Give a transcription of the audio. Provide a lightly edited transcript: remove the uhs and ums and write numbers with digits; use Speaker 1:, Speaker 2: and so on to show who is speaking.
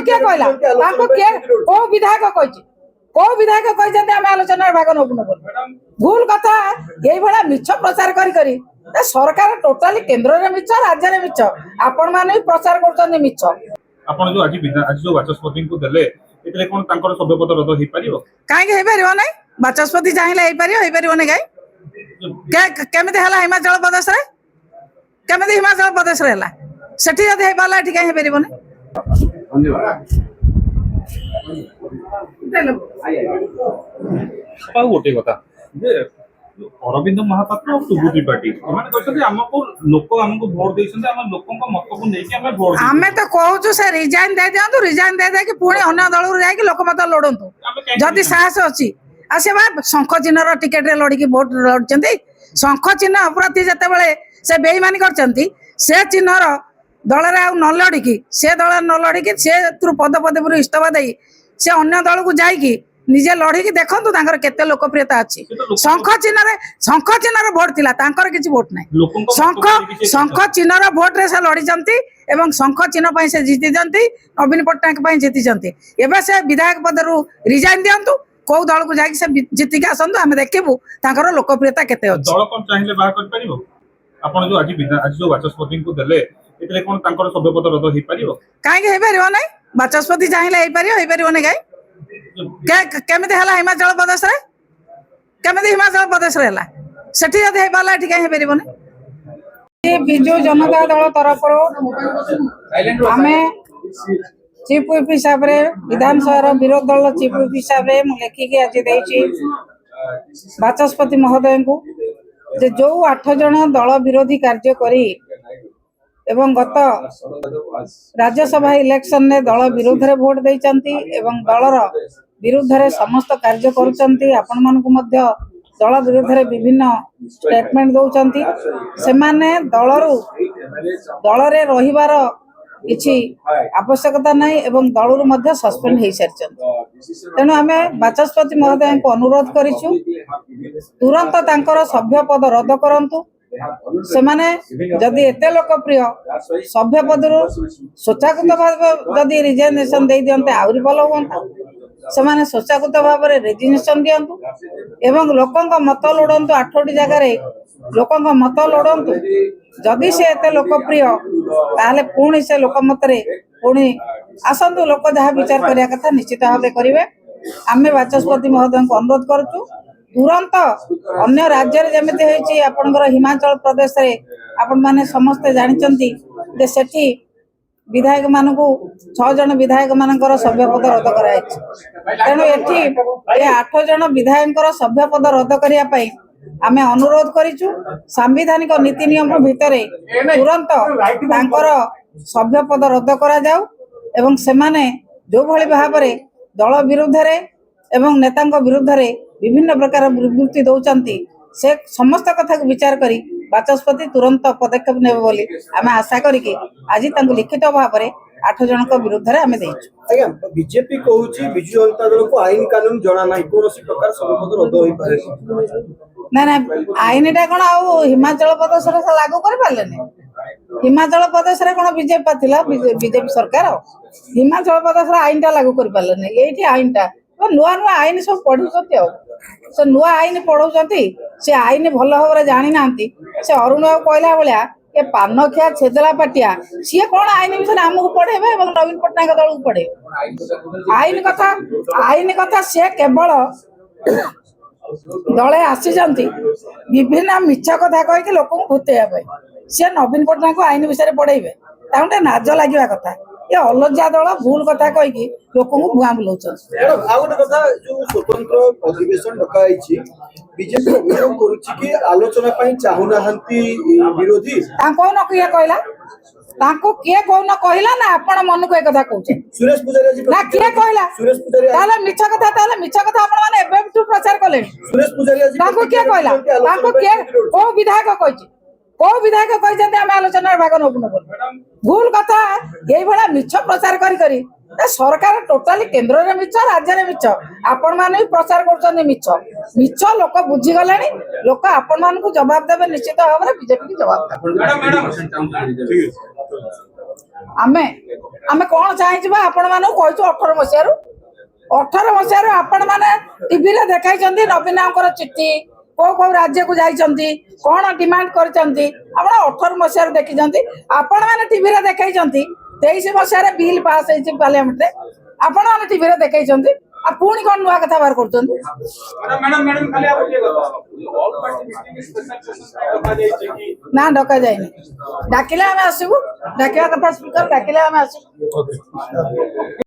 Speaker 1: किए कहला किए को विधायक कही को विधायक कहते आम आलोचना भाग नबुन भूल कथा ये भाया मिछ प्रचार करी सरकार टोटाली केन्द्र में मिछ राज्य में मिछ आपण मैंने प्रचार कर मिछ
Speaker 2: आपण जो आज जो बाचस्पति को देले एतले कोन तांकर सभ्य पद रद्द हे परियो
Speaker 1: काहे हे परियो नै बाचस्पति चाहिले हे परियो नै गाय केमिते हला हिमाचल प्रदेश रे केमिते हिमाचल प्रदेश रे हला सेठी जदि हे पाला एठी काहे हे परियो नै
Speaker 2: धन्यवाद पाउ गोटे कथा जे अरविंद महापात्र और सुबुद्धि पार्टी माने कहते हमको लोक हमको वोट देछन्ते हम लोकन को मत को नेकी हम वोट
Speaker 1: हमें तो कहूछु से रिजाइन दे दियंतु रिजाइन दे दे कि पुणी अन्य दल रे जाय कि लोक मत लडंतु जदि साहस अछि आ से बा शंख चिन्हर टिकेट रे लड़ी की वोट लडचंती शंख चिन्ह प्रति जते बेले से बेईमानी करचंती से चिन्हर दल रे आ न लड़ी की से दल न लड़ी की से पद पदवी इस्तफा देई से अन्य दल को जाय कि निजे लड़ी देखु केते लोकप्रियता अच्छी शंख चिन्ह भोट थिला तांकर किछि वोट नै शंख चिन्ह भोट रे से लड़ी एवं शंख चिन्ह पई से जीति जंती नवीन पट्टनायक पई जीति जंती एबे से विधायक पद रु रिजाइन दियंतु को दल को जाई से जीति के आसंतु हम देखिबु तांकर लोकप्रियता केते अछि
Speaker 2: दल कोन चाहिले बा कर परिबो आपण जो आज जो बाचस्पति को देले एतले कोन तांकर सभ्य पद रद्द हे परिबो
Speaker 1: काहे हे परियो नै बाचस्पति चाहिले हे परियो नै गाय केमिते हला हिमाचल प्रदेश रे केमिते हिमाचल प्रदेश रे हला सेठी जदि हे पाला एठी काहे हे परियो नै बिजू जनता दल तरफ हमें चीफ व्हिप हिसाब रे विधानसभा विरोध दल चीफ व्हिप हिसाब रे मु लेखिके आज देछि बाचस्पति महोदय को जे जो 8 जन दल विरोधी कार्य करी एवं गत राज्यसभा इलेक्शन ने दल विरोध रे वोट देइचंती एवं दलर विरुद्ध रे समस्त कार्य करूचंती आपण मन को मध्य दल विरुद्ध रे विभिन्न स्टेटमेंट दउचंती से माने दल रे रहिबार किछि आवश्यकता नहीं एवं दलरु मध्य सस्पेंड हे सारचंती तेनु आमे बाचस्पति महोदय को अनुरोध करिछु तुरंत तांकर सभ्य पद रद्द करंतु से माने जदि एते लोकप्रिय सभ्य पदरु सोचाकुत भाव जदि रिजाइनेशन दे दियंते आउरी भलो होंता से माने सोचाकुत भाव रे रिजाइनेशन दियंतु एवं लोकन को मत लोडंतु 8टी जगह रे लोकन को मत लोडंतु जदि से एते लोकप्रिय ताले पुणी से लोकमत रे पुणी आसंतु लोक जहा विचार करिया कथा निश्चित भाव करिवे आमे बाचस्पति महोदय को अनुरोध करछु तुरंत अन्य राज्य रे जेमिति हेछि आपनकर हिमाचल प्रदेश रे आपण माने समस्त जानिचंती जे सेठी विधायक मानकु 6 जन विधायक मानकर सभ्य पद रद्द कराइछि तेनु एठी ए 8 जन विधायककर सभ्य पद रद्द करिया पई आमे अनुरोध करिछु संवैधानिक नीति नियम भितरे तुरंत तांकर सभ्य पद रद्द करा जाऊ एवं से माने जो भली भाव रे दल विरुद्ध रे एवं नेतांक विरुद्ध रे विभिन्न प्रकार विवृत्ति दौरान से समस्त कथा को विचार करी बाचस्पति तुरंत पदक्षेप नेबे बोली आमे आशा करी कि आज तांको लिखित भाव में 8 जन को विरुद्ध रे आमे देइछु
Speaker 3: आज्ञा बीजेपी कहूची बिजू जनता दल को आईन कानून जणा नाही कोनोसी प्रकार सबपद रद्द होई पारे
Speaker 1: ना ना आईनटा कोन आ हिमाचल प्रदेश रे लागू कर पाले ने हिमाचल प्रदेश रे कोन बीजेपी थिला बीजेपी सरकार हिमाचल प्रदेश रे आईनटा लागू कर पाले ने एठी आईनटा नुआ नुआ आईन सब पढ़ुचंती से नुआ आईन पढ़ुचंती से आईन भल भाव जानी नांती से अरुण बाबू कहला भलिया ए पान खिया छेदला पाटिया सी कौन आईन विषय आमको पढ़ेबे और नवीन पट्टनायक दल को पढ़े आईन कथा से केवल दले आसी विभिन्न मिछ कथा कह लोक भूतेवा सी नवीन पट्टनायक आईन विषय पढ़ेबे तांटे नाज लगे कथा ये अलज्जा दल भूल कथा कहीकि लोक भुआ बुलाऊ
Speaker 3: स्वतंत्र अधिवेशन डकाई बीजेपी अभियोग करुछि कि आलोचना पई चाहुनाहंती विरोधी
Speaker 1: तांको न किए कहला तांको किए कोन कहला ना आपण मन को एक कथा कहउछे
Speaker 3: सुरेश पुजारी
Speaker 1: ना किए कहला
Speaker 3: सुरेश पुजारी
Speaker 1: ताले मिछ कथा आपण माने एबे प्रचार कले
Speaker 3: सुरेश पुजारी
Speaker 1: तांको किए कहला तांको किए को विधायक कहछि को विधायक कहते आम आलोचना भाग नबुन भूल कथा ये भाया मिछ प्रचार करी सरकार टोटाली केन्द्र में मिछ राज्य में मिछ आपण माने प्रचार कर मिछ मिछ लोक बुझीगले लोक आपण मान को जवाब देवे निश्चित भाव में बीजेपी की जवाब आमे आमे कौन चाहिए आपण मानू कहूँ 18 मसीह 18 मसीह आपण मैंने टीवी रे देखाई नवीन चिठी कौ कौ राज्य को जाइछंती कौन डिमांड करछंती आपण 18 मसीह देखी आपण मैंने टीवी रे देखाई 23 मसीह बिल पास होइछि पार्लियामेंट रे आपण मैंने टीवी रे देखाई आ पुणी कौन नुआ कथा बाहर कर
Speaker 4: मैडम खाली आप ये बताओ all party meeting special session रखा जाय छै कि
Speaker 1: ना डका जाए डाकिले आम आसबू डाकिया कथा स्पीकर डाकिले आम आसबू